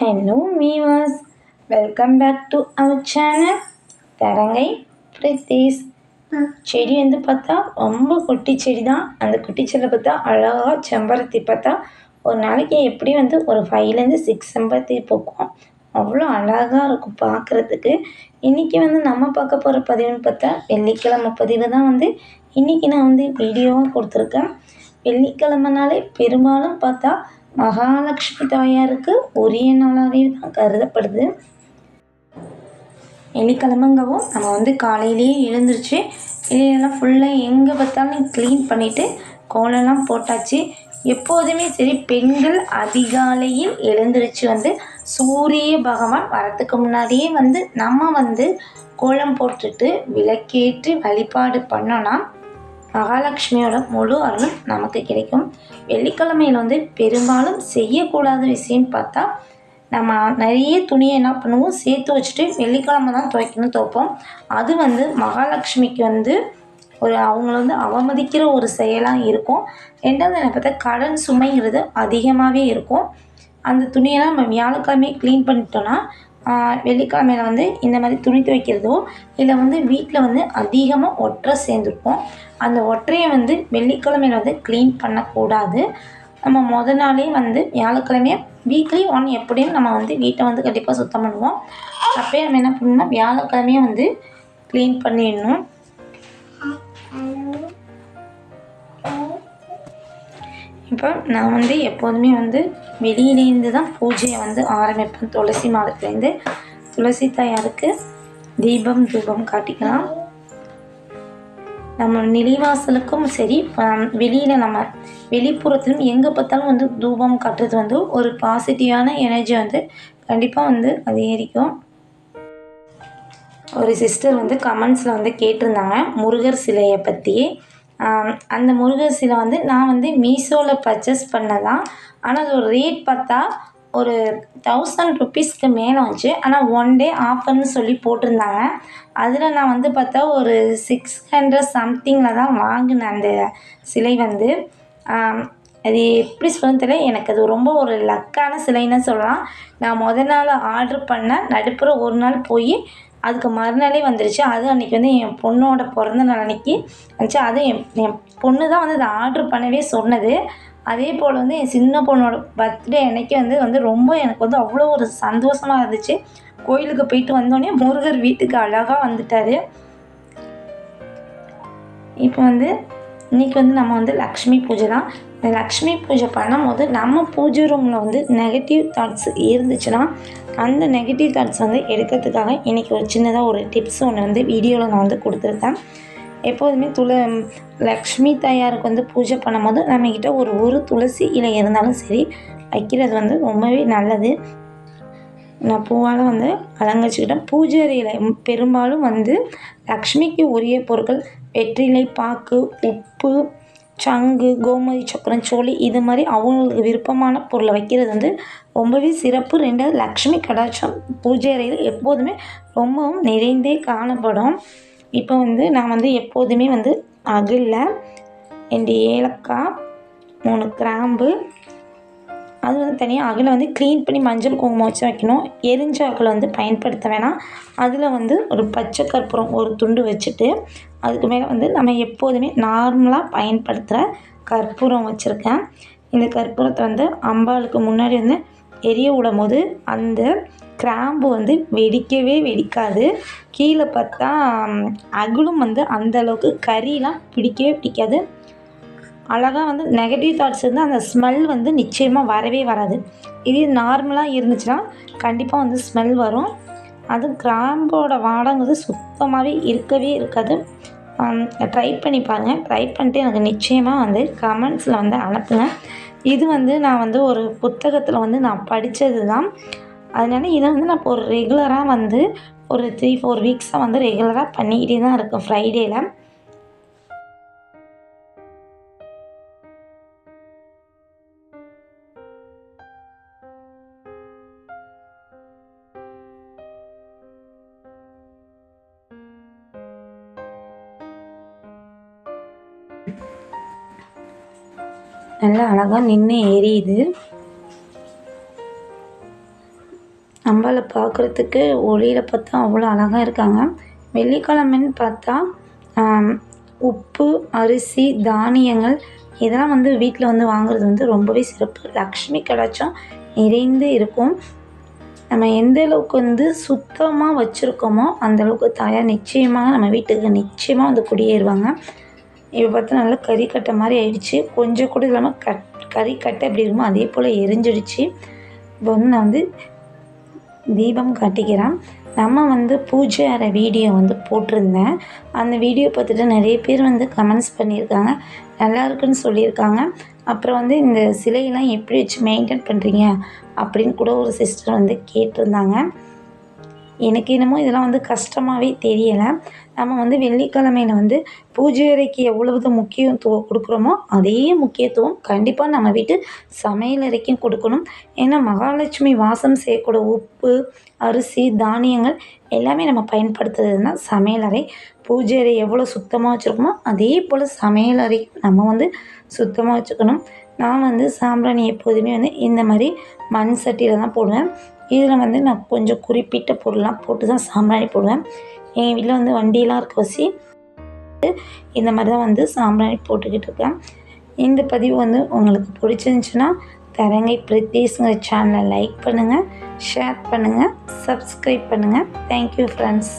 Hello viewers, welcome back to our channel தரங்கை Prithu's. செடி வந்து பார்த்தா ரொம்ப குட்டி செடி தான். அந்த குட்டி செடியில் பார்த்தா அழகாக செம்பருத்தி பார்த்தா ஒரு நாளைக்கு எப்படி வந்து ஒரு 5லேருந்து 6 செம்பருத்தி பூக்கும். அவ்வளோ அழகாக இருக்கும் பார்க்குறதுக்கு. இன்றைக்கி வந்து நம்ம பார்க்க போகிற பதிவுன்னு பார்த்தா வெள்ளிக்கிழமை பதிவு தான் வந்து இன்றைக்கி நான் வந்து வீடியோவாக கொடுத்துருக்கேன். வெள்ளிக்கிழமைனாலே பெரும்பாலும் பார்த்தா மகாலட்சுமி தாயாருக்கு உரிய நாளாகவே தான் கருதப்படுது. வெள்ளிக்கிழமைங்கவும் நம்ம வந்து காலையிலேயே எழுந்திரிச்சு வெளியெல்லாம் ஃபுல்லாக எங்கே பார்த்தாலும் க்ளீன் பண்ணிவிட்டு கோலம்லாம் போட்டாச்சு. எப்போதுமே சரி பெண்கள் அதிகாலையில் எழுந்திரிச்சு வந்து சூரிய பகவான் வரத்துக்கு முன்னாடியே வந்து நம்ம வந்து கோலம் போட்டுட்டு விளக்கேற்றி வழிபாடு பண்ணோன்னா மகாலட்சுமியோட முழு அருள் நமக்கு கிடைக்கும். வெள்ளிக்கிழமையில் வந்து பெரும்பாலும் செய்யக்கூடாத விஷயம்னு பார்த்தா நம்ம நிறைய துணியை என்ன பண்ணுவோம் சேர்த்து வச்சுட்டு வெள்ளிக்கிழமை தான் துவைப்போம். அது வந்து மகாலட்சுமிக்கு வந்து அவங்கள வந்து அவமதிக்கிற ஒரு செயலாக இருக்கும். ரெண்டாவது என்ன பார்த்தா கடன் சுமைங்கிறது அதிகமாகவே இருக்கும். அந்த துணியெல்லாம் நம்ம வியாழக்கிழமையே க்ளீன் பண்ணிட்டோன்னா வெள்ளிக்கிழமையில் வந்து இந்த மாதிரி துணி துவைக்கிறதோ இல்லை வந்து வீட்டில் வந்து அதிகமாக ஒற்றை சேர்ந்துருப்போம். அந்த ஒற்றையை வந்து வெள்ளிக்கிழமையில் வந்து க்ளீன் பண்ணக்கூடாது. நம்ம நாளே வந்து வியாழக்கிழமையை வீக்லி 1 எப்படியும் நம்ம வந்து வீட்டை வந்து கண்டிப்பாக சுத்தம் பண்ணுவோம். அப்போயே நம்ம என்ன பண்ணணும்னா வியாழக்கிழமையை வந்து க்ளீன் பண்ணிடணும். இப்போ நான் வந்து எப்போதுமே வந்து வெளியிலேருந்து தான் பூஜையை வந்து ஆரம்பிப்பேன். துளசி மாடத்துலேருந்து துளசி தாயாருக்கு தீபம் தூபம் காட்டிக்கலாம். நம்ம நிலைவாசலுக்கும் சரி வெளியில் நம்ம வெளிப்புறத்திலும் எங்கே பார்த்தாலும் வந்து தூபம் காட்டுறது வந்து ஒரு பாசிட்டிவான எனர்ஜி வந்து கண்டிப்பாக வந்து அதிகரிக்கும். ஒரு சிஸ்டர் வந்து கமெண்ட்ஸில் வந்து கேட்டிருந்தாங்க முருகர் சிலையை பற்றி. அந்த முருகர் சிலை வந்து நான் வந்து மீஷோவில் பர்ச்சேஸ் பண்ணதான். ஆனால் அது ஒரு ரேட் பார்த்தா ஒரு 1000 ருப்பீஸ்க்கு மேலே வந்துச்சு. ஆனால் 1 டே ஆஃபர்னு சொல்லி போட்டிருந்தாங்க. அதில் நான் வந்து பார்த்தா ஒரு 600 சம்திங்கில் தான் வாங்கினேன் அந்த சிலை வந்து. அது எப்படி சொல்லணும்னு தெரியல, எனக்கு அது ரொம்ப ஒரு லக்கான சிலைன்னு சொல்லலாம். நான் நாள் ஆர்டர் பண்ணேன், நடுப்புற ஒரு நாள் போய் அதுக்கு மறுநாளே வந்துருச்சு. அது அன்றைக்கி வந்து என் பொண்ணோட பிறந்த நாள் அன்றைக்கி வந்துச்சு. அது என் பொண்ணு தான் வந்து அதை ஆர்டர் பண்ணவே சொன்னது. அதே போல் வந்து என் சின்ன பொண்ணோட பர்த்டே அன்றைக்கி வந்து ரொம்ப எனக்கு வந்து அவ்வளோ ஒரு சந்தோஷமாக இருந்துச்சு. கோயிலுக்கு போயிட்டு வந்தோடனே முருகர் வீட்டுக்கு அழகாக வந்துட்டார். இப்போ வந்து இன்றைக்கி வந்து நம்ம வந்து லக்ஷ்மி பூஜை தான். இந்த லக்ஷ்மி பூஜை பண்ணும்போது நம்ம பூஜை ரூமில் வந்து நெகட்டிவ் தாட்ஸ் இருந்துச்சுன்னா அந்த நெகட்டிவ் தாட்ஸ் வந்து எடுக்கிறதுக்காக இன்றைக்கி ஒரு சின்னதாக ஒரு டிப்ஸ் ஒன்று வந்து வீடியோவில் நான் வந்து கொடுத்துருக்கேன். எப்போதுமே லக்ஷ்மி தாயாருக்கு வந்து பூஜை பண்ணும்போது நம்மக்கிட்ட ஒரு துளசி இலை இருந்தாலும் சரி வைக்கிறது வந்து ரொம்பவே நல்லது. நான் பூவால் வந்து அலங்கரிச்சுக்கிட்டேன். பூஜை அறையில் பெரும்பாலும் வந்து லக்ஷ்மிக்கு உரிய பொருட்கள் வெற்றிலை பாக்கு, உப்பு, சங்கு, கோமதி சக்கரம், சோழி இது மாதிரி அவங்களுக்கு விருப்பமான பொருளை வைக்கிறது வந்து ரொம்பவே சிறப்பு. ரெண்டாவது லக்ஷ்மி கடாட்சம் பூஜை அறையில் எப்போதுமே ரொம்பவும் நிறைந்தே காணப்படும். இப்போ வந்து நான் வந்து எப்போதுமே வந்து அகலில் 2 ஏலக்காய், 3 கிராம்பு, அது வந்து தனியாக அகலை வந்து க்ளீன் பண்ணி மஞ்சள் குங்குமம் வச்சு வைக்கணும். எரிஞ்ச அகலை வந்து பயன்படுத்த வேணாம். அதில் வந்து ஒரு பச்சை கற்பூரம் ஒரு துண்டு வச்சுட்டு அதுக்கு மேலே வந்து நம்ம எப்போதுமே நார்மலாக பயன்படுத்துகிற கற்பூரம் வச்சுருக்கேன். இந்த கற்பூரத்தை வந்து அம்பாளுக்கு முன்னாடி வந்து எரிய விடும் போது அந்த கிராம்பு வந்து வெடிக்கவே வெடிக்காது. கீழே பார்த்தா அகலும் வந்து அந்தளவுக்கு கறிலாம் பிடிக்கவே பிடிக்காது. அழகாக வந்து நெகட்டிவ் தாட்ஸ் வந்து அந்த ஸ்மெல் வந்து நிச்சயமாக வரவே வராது. இது நார்மலாக இருந்துச்சுன்னா கண்டிப்பாக வந்து ஸ்மெல் வரும். அது கிராம்போட வாடங்கிறது சுத்தமாகவே இருக்கவே இருக்காது. ட்ரை பண்ணி பாருங்கள். ட்ரை பண்ணிட்டு எனக்கு நிச்சயமாக வந்து கமெண்ட்ஸில் வந்து அனுப்புங்க. இது வந்து நான் வந்து ஒரு புத்தகத்தில் வந்து நான் படித்தது தான். அதனால் இதை வந்து நான் இப்போ ஒரு ரெகுலராக வந்து ஒரு 3-4 வீக்ஸாக வந்து ரெகுலராக பண்ணிக்கிட்டே தான் இருக்கேன் ஃப்ரைடேயில். நல்லா அழகாக நின்று எரியுது. நம்மளை பார்க்குறதுக்கு ஒளியில் பார்த்தா அவ்வளோ அழகாக இருக்காங்க. வெள்ளிக்கிழமைன்னு பார்த்தா உப்பு, அரிசி, தானியங்கள் இதெல்லாம் வந்து வீட்டில் வந்து வாங்குறது வந்து ரொம்பவே சிறப்பு. லக்ஷ்மி கடாட்சம் நிறைந்து இருக்கும். நம்ம எந்த அளவுக்கு வந்து சுத்தமாக வச்சுருக்கோமோ அந்தளவுக்கு தாயார் நிச்சயமாக நம்ம வீட்டுக்கு நிச்சயமாக வந்து குடியேறுவாங்க. இப்போ பார்த்தா நல்லா கறிக்கட்டை மாதிரி ஆயிடுச்சு. கொஞ்சம் கூட இல்லாமல் கறிக்கட்டை எப்படி இருக்குமோ அதே போல் எரிஞ்சிடுச்சு. இப்போ வந்து நான் வந்து தீபம் காட்டிக்கிறேன். நம்ம வந்து பூஜை அறை வீடியோ வந்து போட்டிருந்தேன். அந்த வீடியோ பார்த்துட்டு நிறைய பேர் வந்து கமெண்ட்ஸ் பண்ணியிருக்காங்க, நல்லா இருக்குன்னு சொல்லியிருக்காங்க. அப்புறம் வந்து இந்த சிலையெல்லாம் எப்படி வச்சு மெயின்டைன் பண்ணுறீங்க அப்படின்னு கூட ஒரு சிஸ்டர் வந்து கேட்டிருந்தாங்க. எனக்கு என்னமோ இதெல்லாம் வந்து கஷ்டமாகவே தெரியலை. நம்ம வந்து வெள்ளிக்கிழமையில் வந்து பூஜை அறைக்கு எவ்வளவு முக்கியத்துவம் கொடுக்குறோமோ அதே முக்கியத்துவம் கண்டிப்பாக நம்ம வீட்டு சமையல் அறைக்கும் கொடுக்கணும். ஏன்னா மகாலட்சுமி வாசம் செய்யக்கூடிய உப்பு, அரிசி, தானியங்கள் எல்லாமே நம்ம பயன்படுத்துறதுனா சமையல் அறை. பூஜை அறை எவ்வளோ சுத்தமாக வச்சுருக்கோமோ அதே போல் சமையல் அறை நம்ம வந்து சுத்தமாக வச்சுக்கணும். நான் வந்து சாம்பிராணி எப்போதுமே வந்து இந்த மாதிரி மண் சட்டியில் தான் போடுவேன். இதில் வந்து நான் கொஞ்சம் குறிப்பிட்ட பொருள்லாம் போட்டு தான் சாம்பிராணி போடுவேன். எங்கள் வீட்டில் வந்து வண்டியெலாம் இருக்க வச்சு இந்த மாதிரி தான் வந்து சாம்பிராணி போட்டுக்கிட்டு இருக்கேன். இந்த பதிவு வந்து உங்களுக்கு பிடிச்சிருந்துச்சுன்னா தரங்கை பிரித்தீஸ்ங்கிற சேனலை லைக் பண்ணுங்கள், ஷேர் பண்ணுங்கள், சப்ஸ்கிரைப் பண்ணுங்கள். Thank you friends.